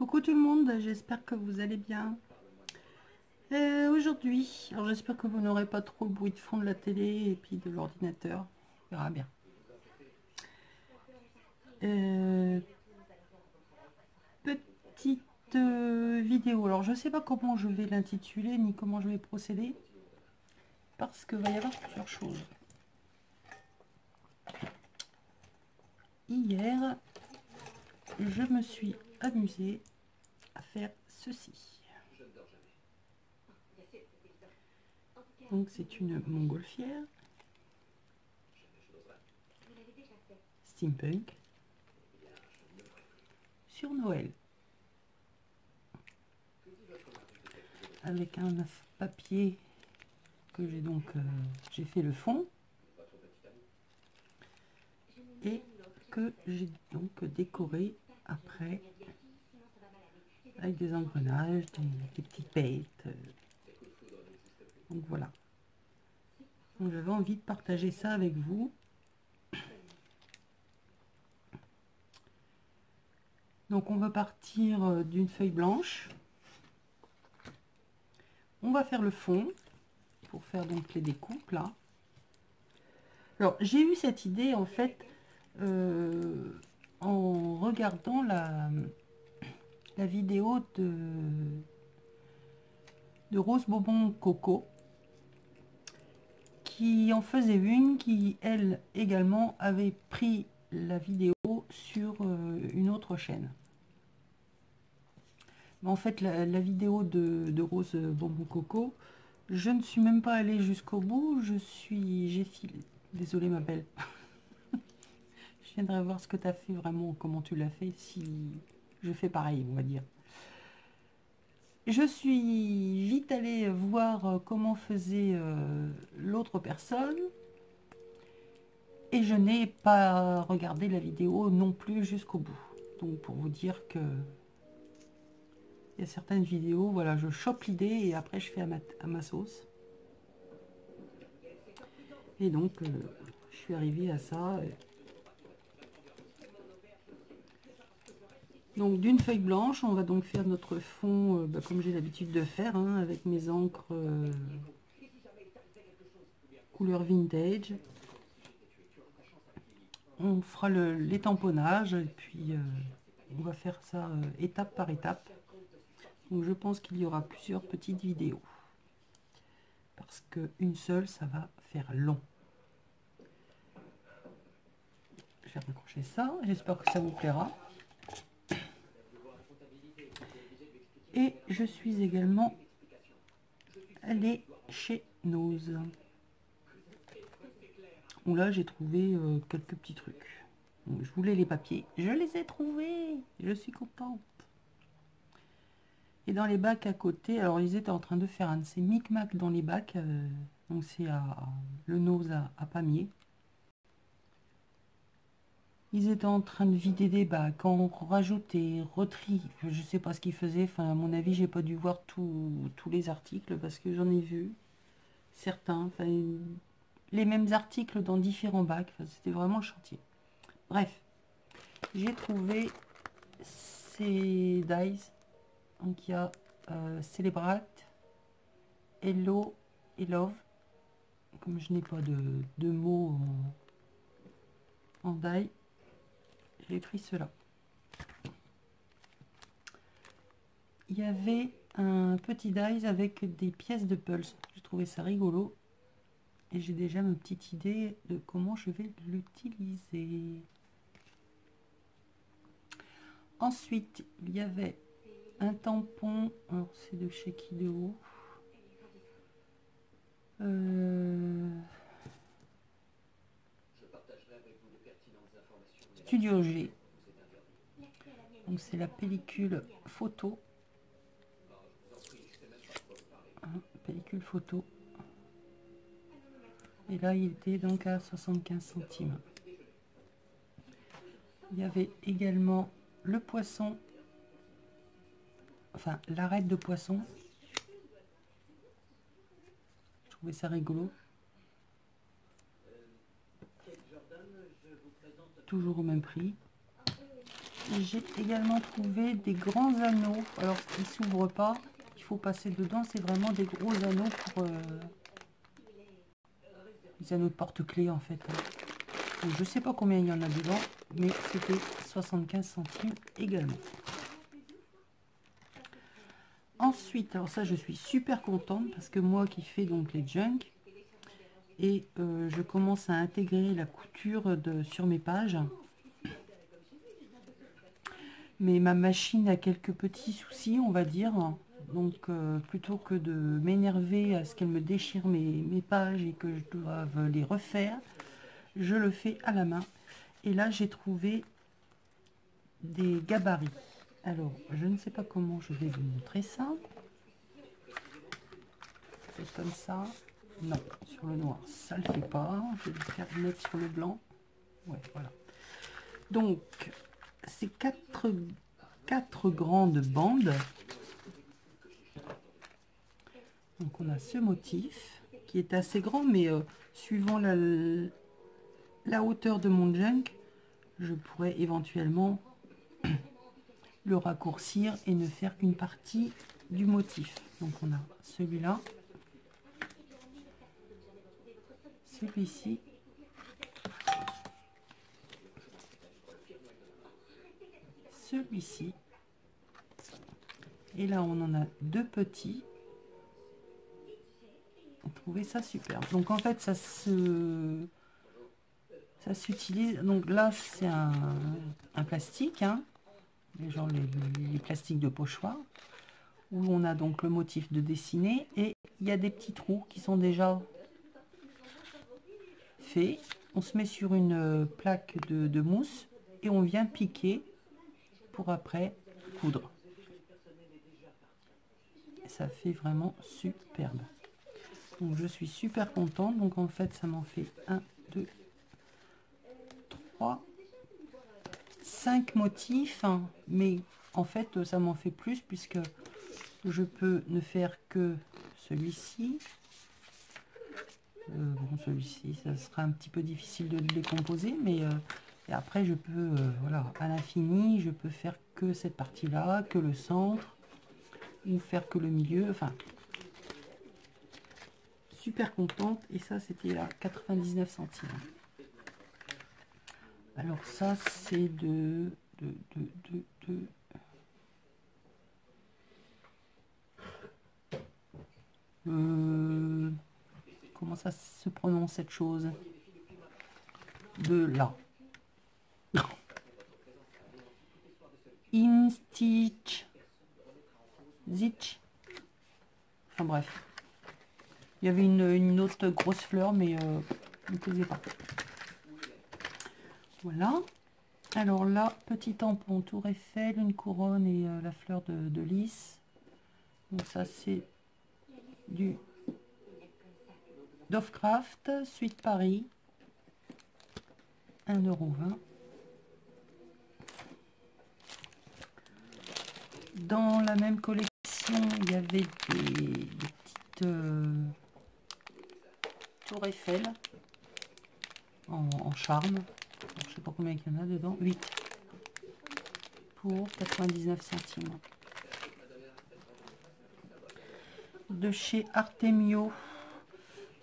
Coucou tout le monde, j'espère que vous allez bien. Aujourd'hui, alors j'espère que vous n'aurez pas trop le bruit de fond de la télé et puis de l'ordinateur. On verra bien. Petite vidéo. Alors je sais pas comment je vais l'intituler ni comment je vais procéder parce que va y avoir plusieurs choses. Hier, je me suis amusée à faire ceci. Donc c'est une montgolfière steampunk sur Noël avec un papier que j'ai donc j'ai fait le fond et que j'ai donc décoré après avec des engrenages, des petites bêtes. Donc voilà. Donc j'avais envie de partager ça avec vous. Donc on va partir d'une feuille blanche. On va faire le fond pour faire donc les découpes là. Alors j'ai eu cette idée en fait en regardant la vidéo de Rose Bonbon Coco qui en faisait une qui elle également avait pris la vidéo sur une autre chaîne. Mais en fait la vidéo de Rose Bonbon Coco, je ne suis même pas allée jusqu'au bout, j'ai filé. Désolée ma belle. Je viendrai voir ce que tu as fait vraiment, comment tu l'as fait, si je fais pareil, on va dire. Je suis vite allée voir comment faisait l'autre personne et je n'ai pas regardé la vidéo non plus jusqu'au bout. Donc pour vous dire que il y a certaines vidéos, voilà, je chope l'idée et après je fais à ma sauce. Et donc je suis arrivée à ça. Donc d'une feuille blanche, on va donc faire notre fond comme j'ai l'habitude de faire, hein, avec mes encres couleur vintage. On fera l'étamponnage et puis on va faire ça étape par étape. Donc je pense qu'il y aura plusieurs petites vidéos. Parce qu'une seule, ça va faire long. Je vais raccrocher ça. J'espère que ça vous plaira. Et je suis également allée chez Nose, où là j'ai trouvé quelques petits trucs. Donc, je voulais les papiers. Je les ai trouvés. Je suis contente. Et dans les bacs à côté, alors ils étaient en train de faire un de ces micmacs dans les bacs. Donc c'est le Nose à Pamiers. Ils étaient en train de vider des bacs, en rajouter, retrier. Je sais pas ce qu'ils faisaient. Enfin, à mon avis, j'ai pas dû voir tous les articles parce que j'en ai vu certains. Enfin, les mêmes articles dans différents bacs. Enfin, c'était vraiment le chantier. Bref, j'ai trouvé ces dies. Donc il y a Celebrate, Hello et Love. Comme je n'ai pas de mots en die, j'ai pris cela. Il y avait un petit dies avec des pièces de pulse. J'ai trouvé ça rigolo. Et j'ai déjà ma petite idée de comment je vais l'utiliser. Ensuite, il y avait un tampon. Alors, c'est de chez Kido. Studio G. Donc c'est la pellicule photo. Pellicule photo. Et là il était donc à 75 centimes. Il y avait également le poisson. Enfin l'arête de poisson. Je trouvais ça rigolo. Toujours au même prix. j'ai également trouvé des grands anneaux. Alors, ils ne s'ouvrent pas. Il faut passer dedans. C'est vraiment des gros anneaux pour... les anneaux de porte-clés, en fait. Donc, je ne sais pas combien il y en a dedans, mais c'était 75 centimes également. Ensuite, alors ça, je suis super contente parce que moi qui fais donc les junk, et je commence à intégrer la couture sur mes pages. Mais ma machine a quelques petits soucis, on va dire. Donc, plutôt que de m'énerver à ce qu'elle me déchire mes pages et que je doive les refaire, je le fais à la main. Et là, j'ai trouvé des gabarits. Alors, je ne sais pas comment je vais vous montrer ça. C'est comme ça. Non, sur le noir, ça ne le fait pas. Je vais le faire mettre sur le blanc. Ouais, voilà. Donc, c'est quatre grandes bandes. Donc, on a ce motif qui est assez grand, mais suivant la hauteur de mon junk, je pourrais éventuellement le raccourcir et ne faire qu'une partie du motif. Donc, on a celui-là, celui-ci, celui-ci, et là on en a deux petits. Vous trouvez ça super. Donc en fait ça s'utilise. Donc là c'est un plastique, hein, genre les plastiques de pochoir, où on a donc le motif de dessiner et il y a des petits trous qui sont déjà faits. On se met sur une plaque de mousse et on vient piquer pour après coudre. Et ça fait vraiment superbe. Donc je suis super contente. Donc en fait ça m'en fait 1, 2, 3, 5 motifs. Mais en fait ça m'en fait plus puisque je peux ne faire que celui-ci. Bon, celui-ci ça sera un petit peu difficile de le décomposer, mais et après je peux voilà, à l'infini je peux faire que cette partie là, que le centre, ou faire que le milieu. Enfin, super contente. Et ça c'était à 99 centimes. Alors ça c'est comment ça se prononce cette chose, de là. Institch Zitch. Enfin bref. Il y avait une autre grosse fleur, mais ne me plaisait pas. Voilà. Alors là, petit tampon Tour Eiffel, une couronne et la fleur de lys. Donc ça c'est du Dovecraft, Suite Paris. 1,20 €. Dans la même collection, il y avait des petites Tour Eiffel en charme. Alors, je sais pas combien il y en a dedans. 8 pour 99 centimes. De chez Artemio,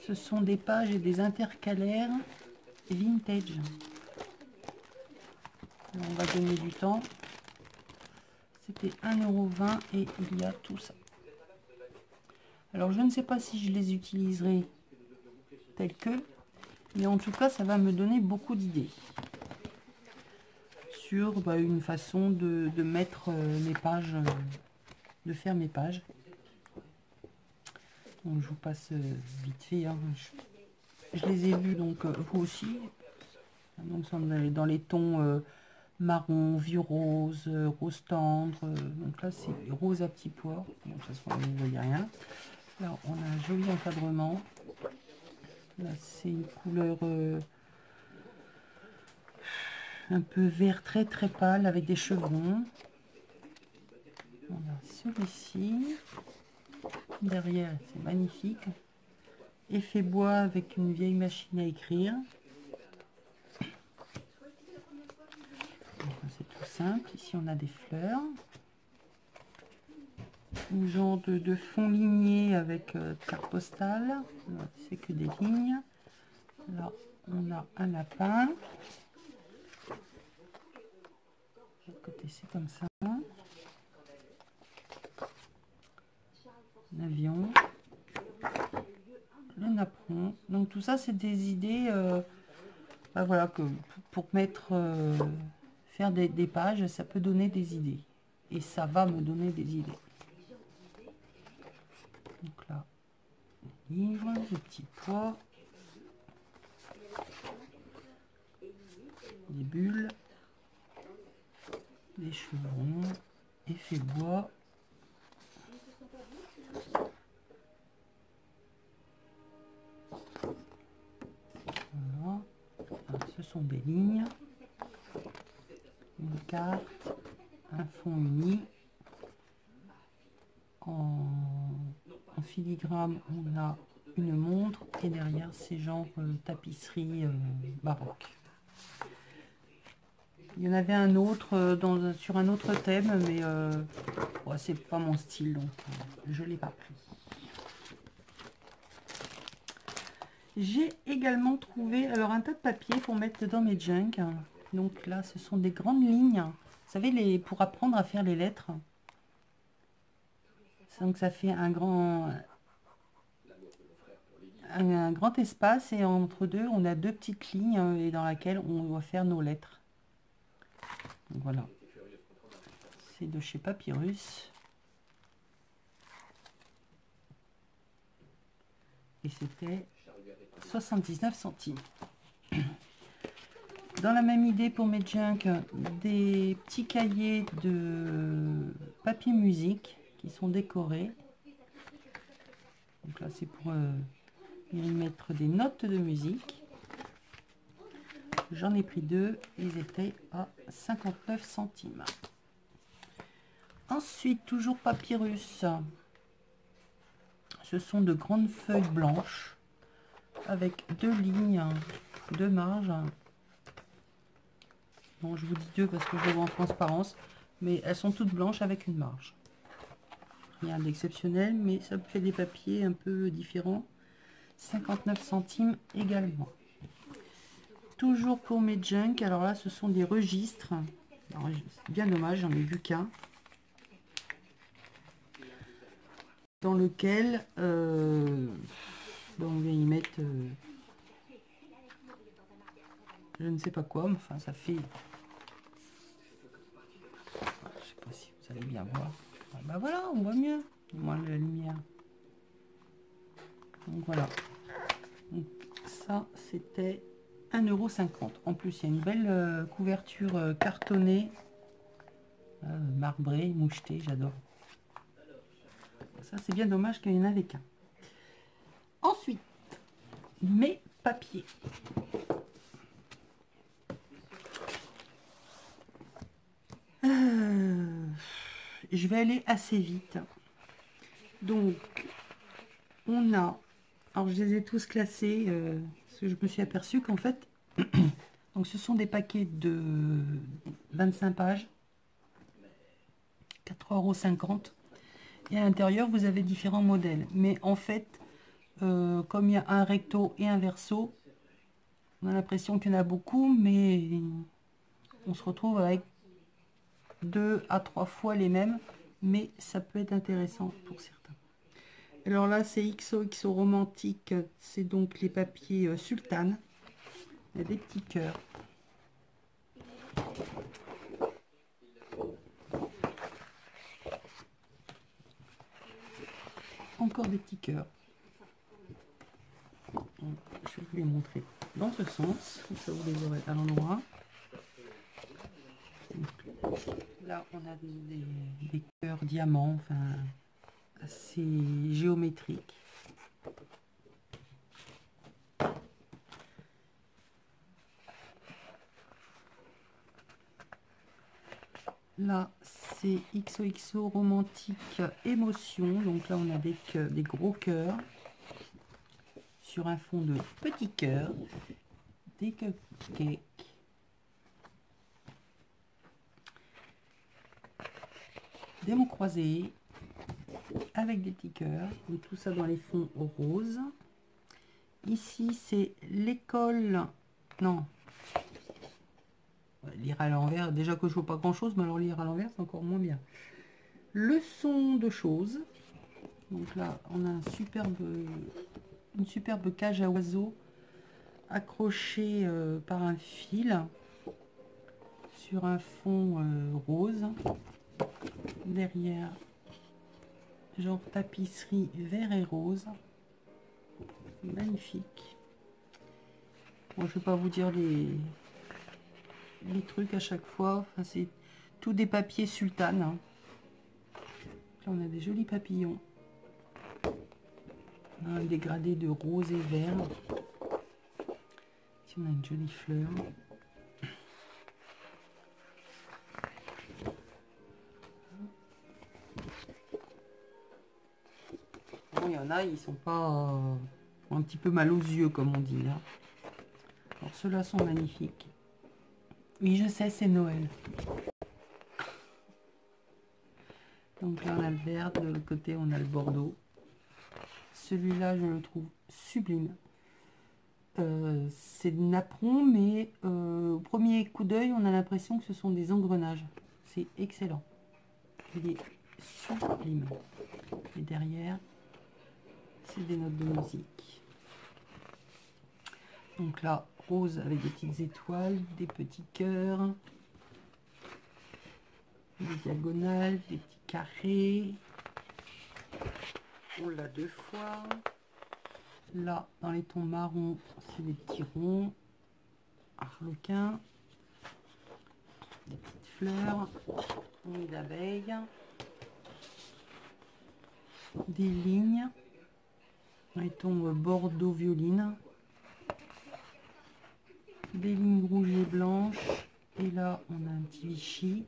ce sont des pages et des intercalaires vintage. Alors, on va gagner du temps. C'était 1,20 € et il y a tout ça. Alors je ne sais pas si je les utiliserai tels que, mais en tout cas ça va me donner beaucoup d'idées sur une façon de mettre mes pages, de faire mes pages. Donc je vous passe vite fait, hein. Je les ai vus, donc vous aussi. Donc dans les tons marron, vieux rose, rose tendre. Donc là c'est rose à petits pois. Bon, de toute façon vous ne voyez rien. Là on a un joli encadrement. Là c'est une couleur un peu vert très pâle avec des chevrons. On a celui-ci. Derrière c'est magnifique. Effet bois avec une vieille machine à écrire. C'est tout simple. Ici, on a des fleurs. Un genre de fond ligné avec carte postale. C'est que des lignes. Là, on a un lapin. De l'autre côté, c'est comme ça. Un avion. Le napperon. Donc tout ça, c'est des idées, bah voilà, que pour mettre, faire des pages, ça peut donner des idées. Et ça va me donner des idées. Donc là, livre, des petits pois, des bulles, des chevrons, effet bois. Voilà. Alors, ce sont des lignes, une carte, un fond uni. En filigrane, on a une montre et derrière, c'est genre tapisserie baroque. Il y en avait un autre sur un autre thème, mais ouais, c'est pas mon style, donc je l'ai pas pris. J'ai également trouvé alors un tas de papier pour mettre dans mes junk. Donc là, ce sont des grandes lignes. Vous savez, pour apprendre à faire les lettres. Donc ça fait un grand espace et entre deux, on a deux petites lignes et dans laquelle on doit faire nos lettres. Donc voilà. C'est de chez Papyrus. Et c'était 79 centimes. Dans la même idée pour mes junk, des petits cahiers de papier musique qui sont décorés. Donc là, c'est pour y mettre des notes de musique. J'en ai pris deux, ils étaient à 59 centimes. Ensuite, toujours Papyrus. Ce sont de grandes feuilles blanches avec deux lignes, deux marges. Bon, je vous dis deux parce que je les vois en transparence, mais elles sont toutes blanches avec une marge. Rien d'exceptionnel, mais ça fait des papiers un peu différents. 59 centimes également. Toujours pour mes junk, alors là, ce sont des registres. C'est bien dommage, j'en ai vu qu'un. Dans lequel on vient y mettre je ne sais pas quoi, mais enfin ça fait, je sais pas si vous allez bien voir. Ah bah voilà, on voit mieux, moins la lumière. Donc voilà, donc ça c'était 1,50 €. En plus il y a une belle couverture cartonnée, marbrée, mouchetée, j'adore. Ça c'est bien dommage qu'il n'y en avait qu'un. Ensuite, mes papiers. Je vais aller assez vite. Donc, on a... Alors, je les ai tous classés, parce que je me suis aperçue qu'en fait... donc, ce sont des paquets de 25 pages. 4,50 €. Et à l'intérieur, vous avez différents modèles. Mais en fait, comme il y a un recto et un verso, on a l'impression qu'il y en a beaucoup, mais on se retrouve avec 2 à 3 fois les mêmes, mais ça peut être intéressant pour certains. Alors là, c'est XOXO romantique, c'est donc les papiers sultane. Il y a des petits cœurs. Encore des petits cœurs. Je vais vous les montrer dans ce sens, comme ça vous les aurez à l'endroit. Là, on a des cœurs diamants, enfin, assez géométriques. Là, c'est XOXO romantique émotion. Donc là, on a des gros cœurs sur un fond de petits cœurs, des cupcakes. des mots croisés avec des petits cœurs. Donc tout ça dans les fonds roses. Ici, c'est l'école. Non. Lire à l'envers. Déjà que je ne vois pas grand-chose, mais alors lire à l'envers, c'est encore moins bien. Leçon de choses. Donc là, on a une superbe cage à oiseaux accrochée par un fil sur un fond rose. Derrière, genre tapisserie vert et rose. Magnifique. Bon, je vais pas vous dire les trucs à chaque fois. Enfin, c'est tout des papiers sultanes. Hein. Là, on a des jolis papillons. On a un dégradé de rose et vert. Ici, on a une jolie fleur. Bon, il y en a, ils sont pas un petit peu mal aux yeux, comme on dit là. Alors, ceux-là sont magnifiques. Oui, je sais, c'est Noël. Donc là, on a le vert, de l'autre côté, on a le bordeaux. Celui-là, je le trouve sublime. C'est de napperon, mais au premier coup d'œil, on a l'impression que ce sont des engrenages. C'est excellent. Il est sublime. Et derrière, c'est des notes de musique. Donc là, rose avec des petites étoiles, des petits cœurs, des diagonales, des petits carrés. On l'a deux fois. Là, dans les tons marrons, c'est des petits ronds, arlequins, des petites fleurs, nid d'abeilles, des lignes, dans les tons bordeaux violine, des lignes rouges et blanches, et là, on a un petit Vichy.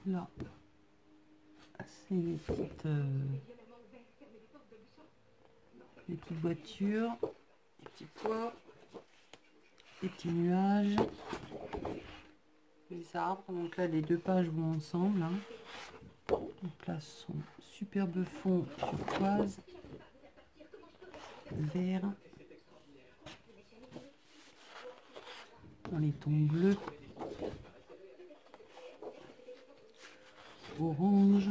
Là, c'est les petites voitures, des petits pois, des petits nuages, des arbres. Donc là, les deux pages vont ensemble. Hein. Donc là, ce sont superbes fonds turquoise, vert, dans les tons bleus, orange,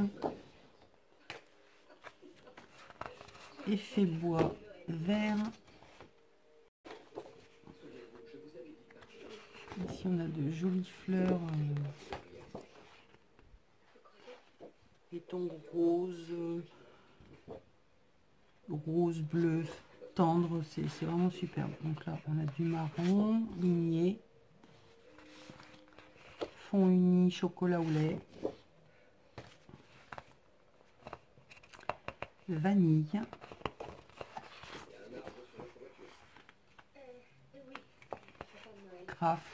effet bois vert. Ici on a de jolies fleurs, des tons roses, rose, bleu, tendre, c'est vraiment superbe. Donc là on a du marron, ligné, fond uni, chocolat au lait, vanille, craft,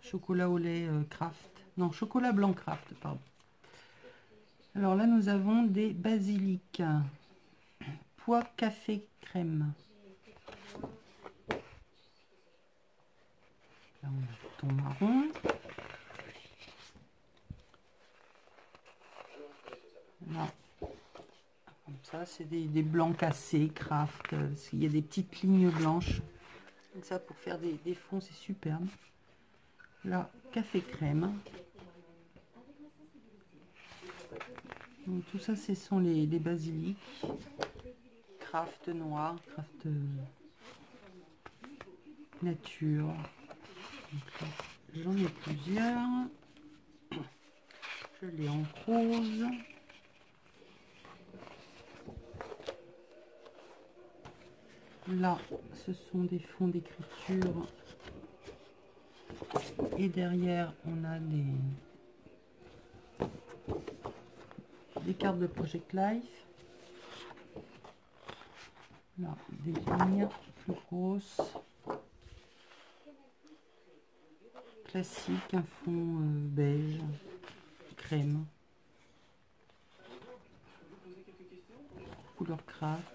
chocolat au lait craft, non chocolat blanc craft, pardon. Alors là nous avons des basiliques, pois café crème. Là on a le ton marron. Là, comme ça, c'est des blancs cassés, craft. Il y a des petites lignes blanches. Donc ça, pour faire des fonds, c'est superbe. Là, café crème. Donc tout ça, ce sont les basiliques. Craft noir, craft nature. J'en ai plusieurs. Je l'ai en rose. Là, ce sont des fonds d'écriture. Et derrière, on a des cartes de Project Life. Là, des lignes plus grosses. Classique, un fond beige, crème. Couleur craft.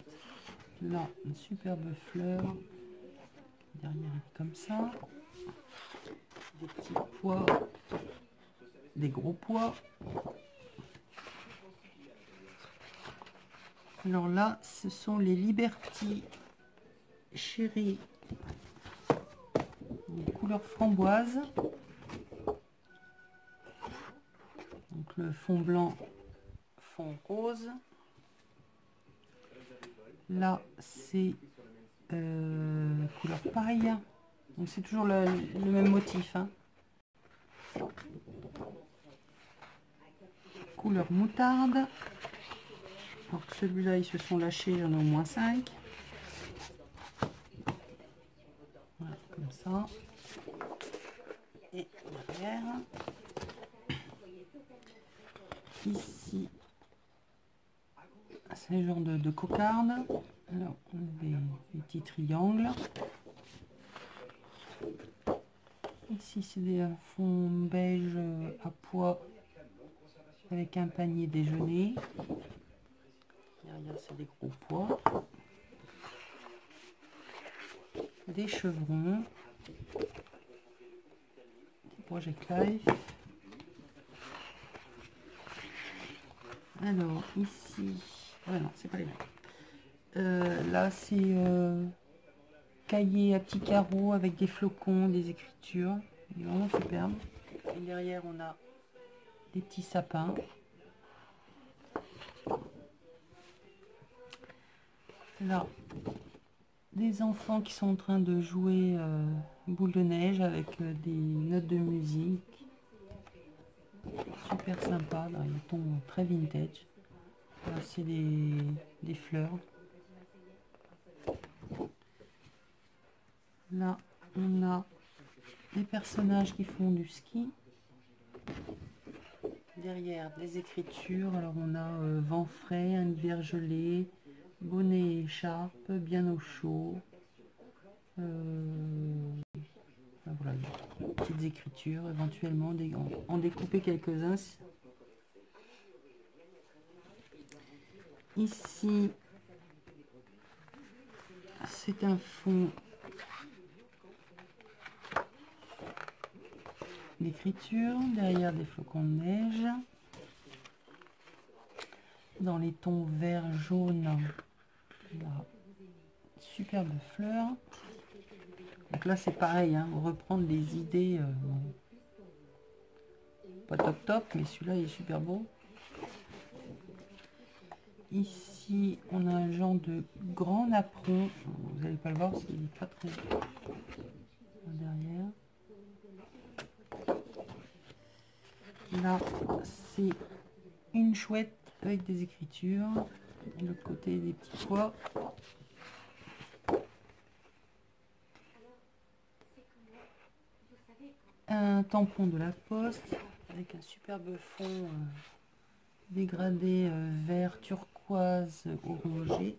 Là, une superbe fleur. Derrière, comme ça. Des petits pois des gros pois. Alors là, ce sont les Liberty Chérie couleur framboise. Donc le fond blanc, fond rose. Là, c'est couleur paille. Donc c'est toujours le même motif. Hein. Couleur moutarde. Donc celui-là, ils se sont lâchés, j'en ai au moins 5. Voilà, comme ça. Et derrière. Ici, c'est le genre de cocarde. Alors, on a des petits triangles. Ici, c'est des fonds beige à pois avec un panier déjeuner. Derrière, c'est des gros pois. Des chevrons. Des Project Life. Alors, ici... Ah non, c'est pas les mêmes. Là, c'est cahier à petits carreaux avec des flocons, des écritures. Il est vraiment superbe. Et derrière, on a des petits sapins. Là, des enfants qui sont en train de jouer boule de neige avec des notes de musique. Super sympa, dans les tons très vintage. Là, c'est des fleurs. Là, on a des personnages qui font du ski. Derrière, des écritures. Alors, on a vent frais, un hiver gelé, bonnet et écharpe, bien au chaud. Voilà, des petites écritures, éventuellement en découper quelques-uns. Ici, c'est un fond d'écriture, derrière des flocons de neige, dans les tons vert, jaune, là, superbe fleur. Donc là, c'est pareil, hein, reprendre les idées, pas top top, mais celui-là, il est super beau. Ici, on a un genre de grand napperon. Vous n'allez pas le voir parce qu'il n'est pas très derrière. Là, c'est une chouette avec des écritures. De l'autre côté, des petits pois. Un tampon de la Poste avec un superbe fond dégradé vert turquoise orangé.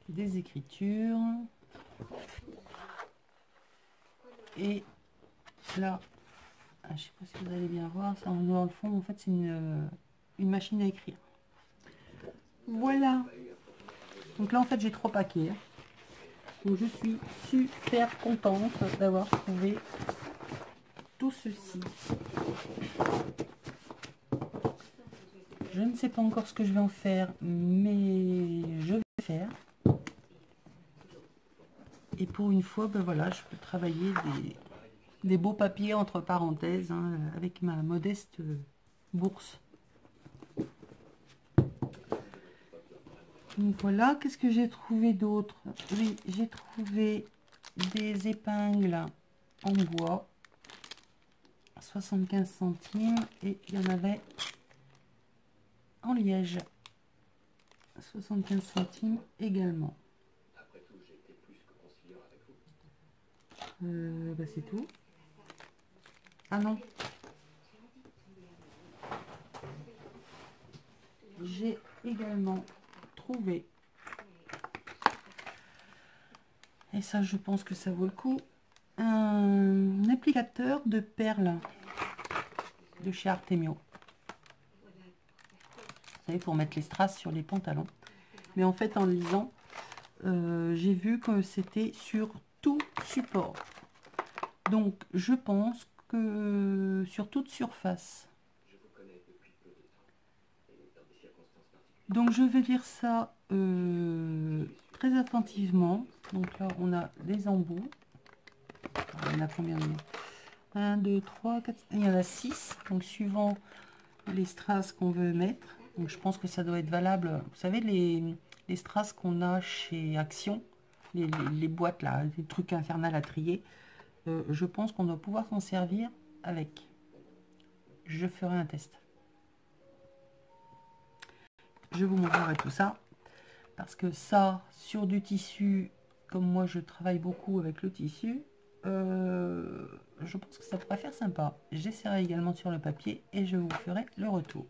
Des écritures. Et là, je ne sais pas si vous allez bien voir, ça dans le fond, en fait, c'est une machine à écrire. Voilà. Donc là, en fait, j'ai 3 paquets. Donc je suis super contente d'avoir trouvé tout ceci. Je ne sais pas encore ce que je vais en faire, mais je vais faire. Et pour une fois, ben voilà, je peux travailler des beaux papiers entre parenthèses, hein, avec ma modeste bourse. Donc voilà, qu'est-ce que j'ai trouvé d'autre? Oui, j'ai trouvé des épingles en bois, 75 centimes, et il y en avait en liège, 75 centimes également. Bah c'est tout. Ah non. J'ai également trouvé, et ça je pense que ça vaut le coup, un applicateur de perles de chez Artemio. Vous savez, pour mettre les strass sur les pantalons. Mais en fait, en le lisant, j'ai vu que c'était sur tout support. Donc, je pense que sur toute surface. Donc je vais lire ça très attentivement. Donc là on a des embouts. Alors, il y en a combien? 1, 2, 3, 4, il y en a 6. Donc suivant les strass qu'on veut mettre. Donc je pense que ça doit être valable. Vous savez les strass qu'on a chez Action, les boîtes là, des trucs infernales à trier. Je pense qu'on doit pouvoir s'en servir avec. Je ferai un test. Je vous montrerai tout ça. Parce que ça, sur du tissu, comme moi je travaille beaucoup avec le tissu, je pense que ça pourrait faire sympa. J'essaierai également sur le papier et je vous ferai le retour.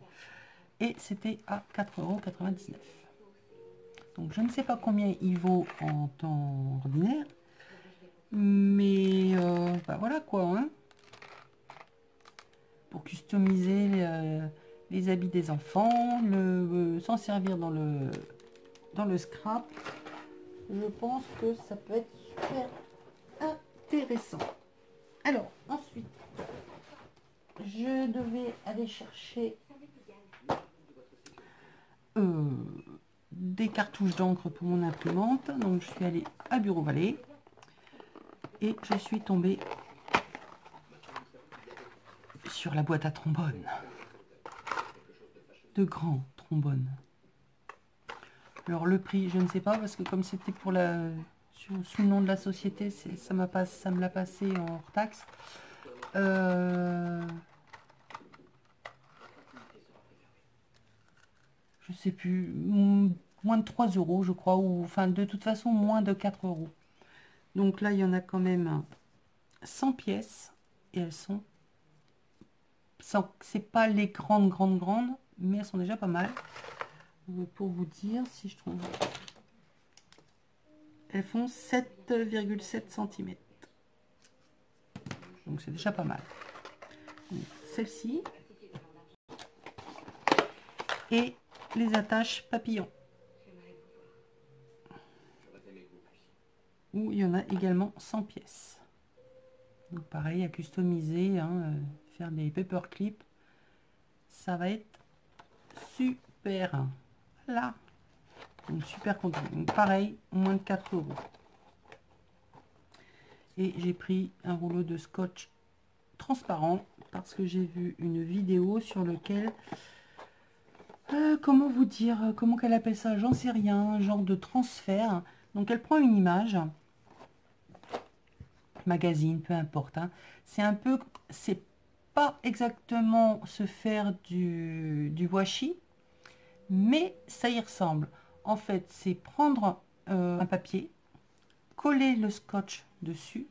Et c'était à 4,99 €. Donc je ne sais pas combien il vaut en temps ordinaire. Mais bah voilà quoi. Hein. Pour customiser les habits des enfants, s'en servir dans le scrap. Je pense que ça peut être super intéressant. Alors, ensuite, je devais aller chercher des cartouches d'encre pour mon imprimante. Donc, je suis allée à Bureau Vallée et je suis tombée sur la boîte à trombone. De grands trombones. Alors, le prix, je ne sais pas, parce que comme c'était pour sous le nom de la société, ça me l'a passé en hors taxe. Je sais plus, moins de 3 €, je crois, ou enfin de toute façon moins de 4 €. Donc là, il y en a quand même 100 pièces et elles sont, c'est pas les grandes, mais elles sont déjà pas mal. Pour vous dire, si je trouve, elles font 7,7 cm. Donc c'est déjà pas mal. Celle-ci et les attaches papillons, où il y en a également 100 pièces. Donc pareil, à customiser, hein, faire des paperclips, ça va être super. Là, donc super content. Donc pareil, moins de 4 €. Et j'ai pris un rouleau de scotch transparent parce que j'ai vu une vidéo sur lequel, comment vous dire, comment qu'elle appelle ça, j'en sais rien, genre de transfert. Donc elle prend une image, magazine, peu importe, hein. C'est un peu, c'est pas exactement se faire du washi, mais ça y ressemble. En fait, c'est prendre un papier, coller le scotch dessus,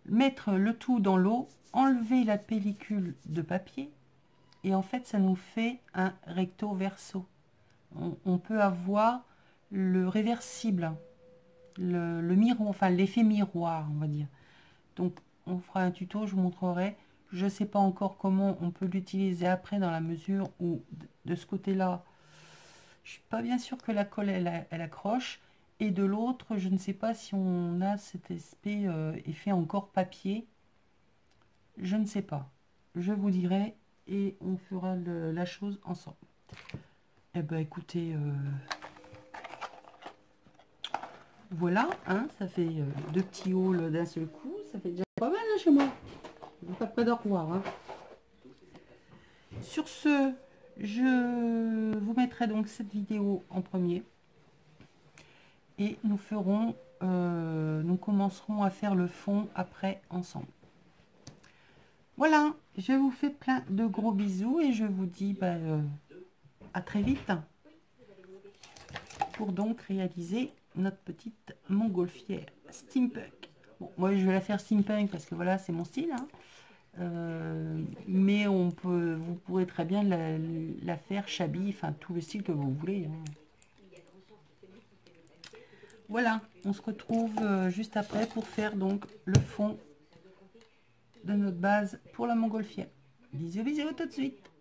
mettre le tout dans l'eau, enlever la pellicule de papier, et en fait, ça nous fait un recto verso. On peut avoir le réversible, le miroir, enfin l'effet miroir, on va dire. Donc, on fera un tuto, je vous montrerai. Je ne sais pas encore comment on peut l'utiliser après, dans la mesure où, de ce côté-là, je suis pas bien sûre que la colle, elle accroche. Et de l'autre, je ne sais pas si on a cet aspect effet encore papier. Je ne sais pas. Je vous dirai et on fera la chose ensemble. Eh ben, écoutez, voilà, hein, ça fait 2 petits hauls d'un seul coup. Ça fait déjà pas mal hein, chez moi. Pas près d'au revoir. Hein. Sur ce, je vous mettrai donc cette vidéo en premier. Et nous ferons, nous commencerons à faire le fond après ensemble. Voilà, je vous fais plein de gros bisous et je vous dis à très vite pour donc réaliser notre petite montgolfière steampunk. Bon, moi je vais la faire steampunk parce que voilà, c'est mon style. Hein. Mais vous pourrez très bien la faire shabby, enfin tout le style que vous voulez. Hein. Voilà, on se retrouve juste après pour faire donc le fond de notre base pour la montgolfière. Bisous, bisous, tout de suite.